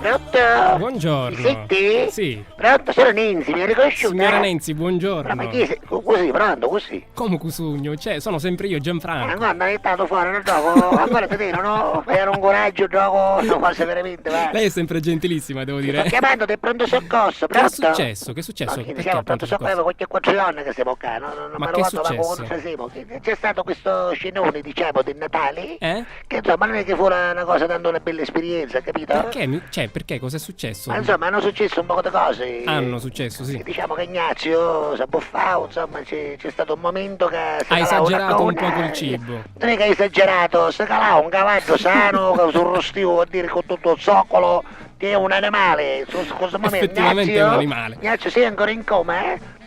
Pronto? Buongiorno. Mi senti? Sì. Pronto, sono Nenzi, mi hai riconosciuta? Signora Nenzi, buongiorno. Ma chi sei? Così, pronto, così? Come Cusugno? Cioè, sono sempre io, Gianfranco. Guarda, è stato fuori nel gioco, ancora te vedo, no? Era un coraggio, gioco, no, forse veramente, va. Lei è sempre gentilissima, devo dire. Sto chiamando del pronto soccorso, Che è pronto? successo? Che è successo? No, Perché siamo il pronto pronto soccorso, qualche quattrillone che siamo qua, non Ma mi che è ricordo, ma successo? come non siamo. C'è stato questo scenone, diciamo, del Natale, Eh? che insomma non è che fu una cosa tanto una bella esperienza, capito? Perché? Cioè, perché? Cosa è successo? Ma insomma hanno successo un po' di cose. Hanno successo, sì. Diciamo che Ignazio si è buffato, insomma c'è stato un momento che si Ha calava esagerato una un po' col cibo. Non è che ha esagerato, si calava un cavallo sano che sul rostivo, vuol dire con tutto il zoccolo, che è un animale. Su questo momento, Effettivamente è un animale. Ignazio, sei ancora in coma, eh?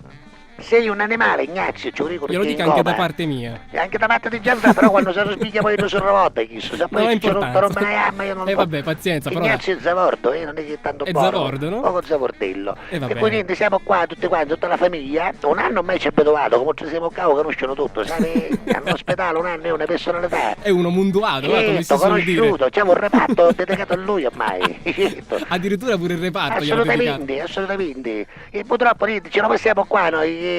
Sei un animale, Ignazio, ci dico. Glielo dica anche da parte mia. E anche da parte di Gianfranco, però quando si spiglia poi non sono rotta, chissà. Se Non ha poi c'è importanza. non me ne ama, io non lo vabbè, pazienza, però. Ignazio è zavordo, non è che è tanto È buono. zavordo, no? Poco zavordello. E va E poi bene. niente, siamo qua tutti quanti, tutta la famiglia. Un anno mai ci abituato, come ci siamo qua, conoscono tutto, sai? All'ospedale un anno è una personalità. È uno munduato, come si Certo, suol dire. conosciuto, c'è un reparto dedicato a lui ormai. Certo. Addirittura pure il reparto glielo dedicato. Assolutamente. E purtroppo niente, ce lo passiamo qua noi.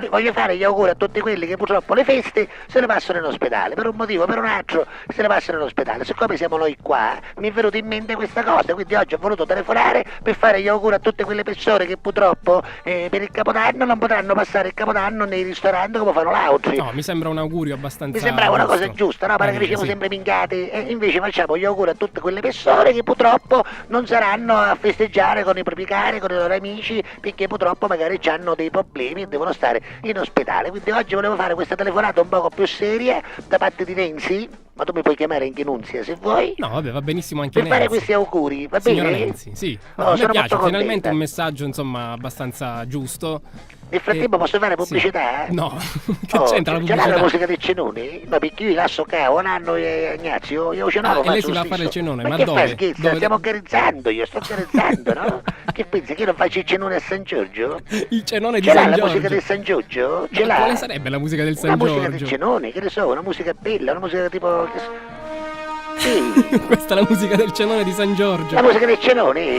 Voglio fare gli auguri a tutti quelli che purtroppo le feste se le passano in ospedale. Per un motivo, per un altro, se le passano in ospedale. Siccome siamo noi qua, mi è venuta in mente questa cosa, quindi oggi ho voluto telefonare per fare gli auguri a tutte quelle persone che purtroppo per il Capodanno non potranno passare il Capodanno nei ristoranti come fanno l'altri. No, mi sembra un augurio abbastanza. Mi sembrava una cosa giusto. giusta, no? Pare che diciamo Sì. sempre minchiate e invece facciamo gli auguri a tutte quelle persone che purtroppo non saranno a festeggiare con i propri cari, con i loro amici, perché purtroppo magari hanno dei problemi e devono stare in ospedale. Quindi oggi volevo fare questa telefonata un poco più seria da parte di Nenzi, ma tu mi puoi chiamare anche Nunzia se vuoi. No, vabbè, va benissimo anche Per fare Nenzi. questi auguri, va Signora bene? Nenzi, sì. Oh, No, a me sono piace, molto finalmente contenta. un messaggio, insomma, abbastanza giusto. Nel frattempo posso fare Sì. pubblicità? No, che Oh, c'entra la c'è la pubblicità? musica dei cenoni? No, perché io lascio qua un anno e Ignazio, io cenone e lei faccio si va a lo fare il stesso. cenone, Ma ma che dove? fai scherzo? Dove? Stiamo carezzando, io sto carezzando, no? Che pensi che io non faccio il cenone a San Giorgio? Il cenone di Ce l'ha San la Giorgio. musica del San Giorgio? Ce Ma l'ha? quale sarebbe la musica del Una San musica del Giorgio? cenone, che ne so, una musica bella, una musica tipo... Sì, Questa è la musica del cenone di San Giorgio. la musica del cenone?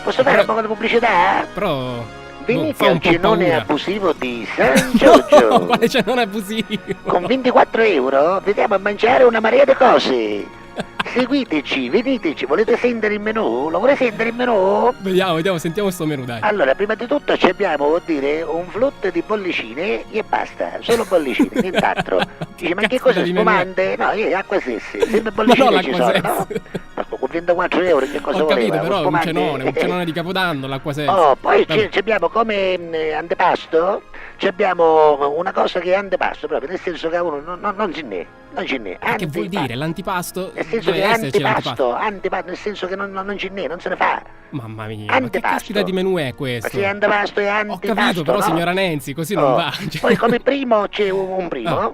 Posso fare un po' di pubblicità? Però Venite fa un al po' cenone paura. abusivo di San Giorgio. Quale cenone abusivo? Con 24 euro veniamo a mangiare una marea di cose. Seguiteci, veniteci, volete sentire il menù? Lo volete sentire il menù? Vediamo, sentiamo sto menù, dai. Allora, prima di tutto ci abbiamo, vuol dire, un flutto di bollicine e basta, solo bollicine, nient'altro. Dici, ma che Caspita cos'è, di menù. spumante? No, acqua stesse, sempre Ma bollicine no, ci l'acqua sono, no? sessa. Ma con 24 euro che cosa Ho capito, voleva? però è un spumante? cenone di Capodanno, l'acqua senza. Oh, poi Vabbè. ci abbiamo come antepasto, ci abbiamo una cosa che è antepasto proprio, nel senso che uno non ce n'è, non ce n'è. Ma che vuol dire? L'antipasto? Nel senso Deve che è esserci l'antipasto. antipasto, nel senso che non ce n'è, non se ne fa. Mamma mia, ma che Antipasto. caspita di menù è Ma questo? se è antipasto è Ho antipasto, capito, però no? signora Nenzi, così non Oh, va. Cioè- Poi come primo c'è un primo, Ah.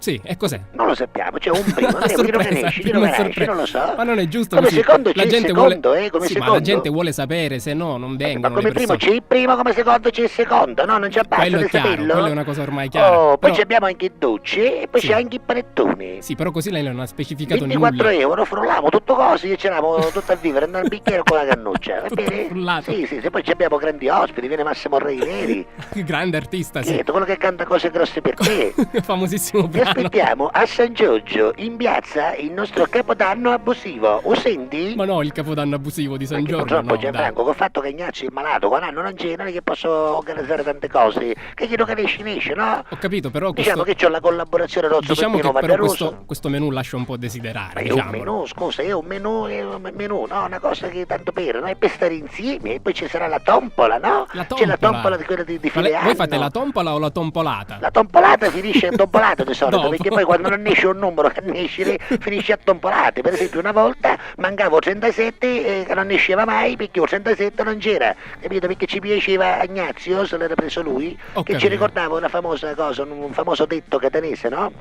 Sì, e cos'è? non lo sappiamo, c'è un primo, Una vedremo chi lo sorpresa, conosci, chi prima lo una conosci, sorpresa. non lo so. Ma non è giusto Come così. secondo c'è La il gente secondo, vuole... come sì, secondo. ma la gente vuole sapere, se no non Ma vengono come le primo persone. c'è il primo, come secondo c'è il secondo, no? Non c'è basta Quello è di chiaro, saperlo. quella è una cosa ormai chiara. Oh, poi Però- ci abbiamo anche i dolci e poi Sì. c'è anche i panettoni. Sì, però così lei non ha specificato 24 nulla. euro, frulliamo tutto così e c'eravamo tutto a vivere nel bicchiere con la cannuccia, va Tutto bene? frullato. Sì, sì, se poi ci abbiamo grandi ospiti, viene Massimo Rei Neri, Grande artista, sì. Certo, quello che canta cose grosse per te. Famosissimo Ti brano. aspettiamo a San Giorgio, in piazza, il nostro capodanno abusivo. O senti? Ma no, il capodanno abusivo di San Perché Giorgio, purtroppo no, dai. Gianfranco, col fatto che Ignazio è malato, con anno non c'è, non è che posso organizzare tante cose. Che chi non capisce, no? Ho capito, però Diciamo questo... che c'ho la collaborazione Rozzo Diciamo Peppino che però Vanderoso. questo menù lascia un po' desiderare, Ma è un diciamo. menù, scusa, è un menù, no? Una cosa che tanto per, no? È per stare insieme, e poi ci sarà la tombola, no? La C'è la tombola. tombola di quella di Ma fine voi fate anno. la tompola o la tompolata? La tompolata finisce a tompolate di solito, Dopo. perché poi quando non esce un numero che ne esce, finisce a tompolate. Per esempio una volta mancavo 37 che non ne esceva mai perché il 37 non c'era, capito? Perché ci piaceva Ignazio, se l'era preso lui, Ho che ci capito. ricordava una famosa cosa, un famoso detto catanese, no?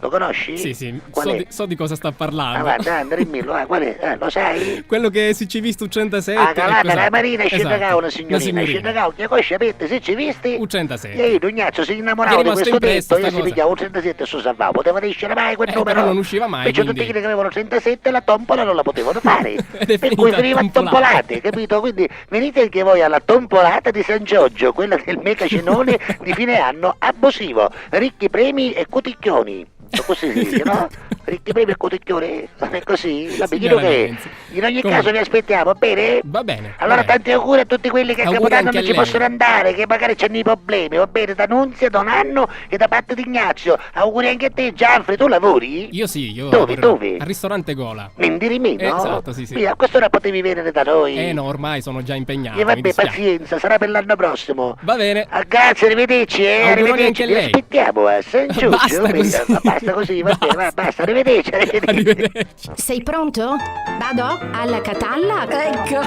Lo conosci? Sì, Qual so è? so di cosa sta parlando. Ah, guarda, Andrea, dimmelo, qual è? Lo sai? Quello che se ci visto 107. Ah, calata, la Marina esatto, scendacao una signorina, scendacao, che coscia avete, se ci visti? U107. E io, Dugnazzo, si innamorava È di rimasto questo impresso tetto, io sta si cosa. pigliavo un 37 e su salvavo, poteva essere mai quel numero. Però non usciva mai, Invece quindi. tutti quelli che avevano 37 la tombola non la potevano fare. Ed è Per cui finita veniva tompolata. tompolate, capito? Quindi venite anche voi alla tompolata di San Giorgio, quella del mega cenone di fine anno abusivo, ricchi premi e coticchioni. Così si dice, no? Ricchi premi e coticchioni? Non è così? Vabbè, chiedo Signora che Lenzi. in ogni Comunque. caso vi aspettiamo, bene? Va bene. Allora va bene. tanti auguri a tutti quelli che a Auguri Capodanno anche non a ci lei. possono andare, che magari c'hanno i problemi, va bene, da Nunzia, da Nanno e da parte di Ignazio. Auguri anche a te, Gianfri, tu lavori? Io sì, io Dove, lavoro dove? al ristorante Gola. Mendirimino? Esatto, sì. Via, a quest'ora potevi venire da noi. No, ormai sono già impegnato. E mi vabbè, dispiace. pazienza, sarà per l'anno prossimo. Va bene. Ah, grazie, arrivederci, Auguroni arrivederci. anche a Vi lei. aspettiamo a San Giorgio. Basta così. Basta così, va bene, Basta. basta, arrivederci, arrivederci. Arrivederci. Sei pronto? Vado? Alla Catalla? Ecco.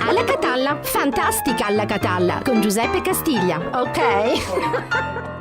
Alla Catalla. Fantastica alla Catalla con Giuseppe Castiglia. Ok?